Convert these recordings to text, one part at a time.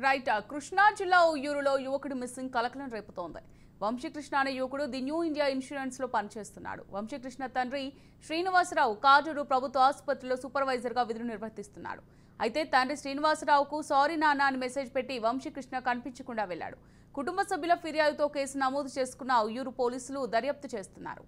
Right Krishna జిల్లా ఉయ్యూరులో యువకుడు missing కలకలం రేపుతోంది. వంశీకృష్ణ అనే యువకుడు ది న్యూ ఇండియా ఇన్సూరెన్స్ లో పనిచేస్తున్నాడు. వంశీకృష్ణ తండ్రి శ్రీనివాసరావు కాటూరు ప్రభుత్వ ఆసుపత్రిలో సూపర్వైజర్ గా విధులు నిర్వహిస్తున్నాడు. అయితే తండ్రి శ్రీనివాసరావుకు సారీ నాన్న అని మెసేజ్ పెట్టి వంశీకృష్ణ కనిపించకుండా వెళ్లాడు. కుటుంబ సభ్యుల ఫిర్యాదుతో కేసు నమోదు చేసుకున్న ఉయ్యూరు పోలీసులు దర్యాప్తు చేస్తున్నారు.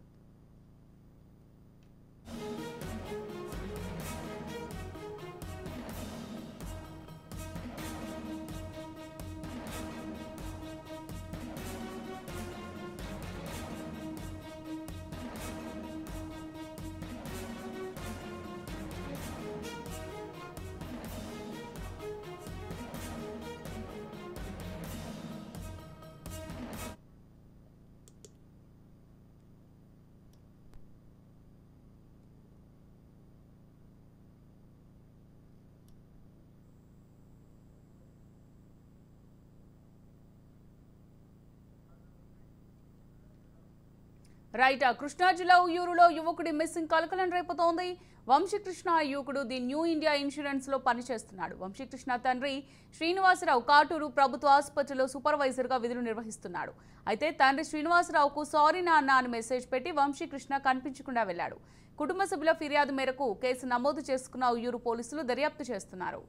రైట్ కృష్ణా జిల్లా ఉయ్యూరులో యువకుడి మిస్సింగ్ కలకలం రేపుతోంది. వంశీకృష్ణ యువకుడు ది న్యూ ఇండియా ఇన్సూరెన్స్ లో పనిచేస్తున్నాడు. వంశీకృష్ణ తండ్రి శ్రీనివాసరావు కాటూరు ప్రభుత్వ ఆసుపత్రిలో సూపర్వైజర్ గా విధులు నిర్వహిస్తున్నాడు. అయితే తండ్రి శ్రీనివాసరావుకు సారీ నాన్న అని మెసేజ్ పెట్టి వంశీకృష్ణ కనిపించకుండా వెళ్లాడు. కుటుంబ సభ్యుల ఫిర్యాదు మేరకు కేసు నమోదు చేసుకున్న ఉయ్యూరు పోలీసులు దర్యాప్తు చేస్తున్నారు.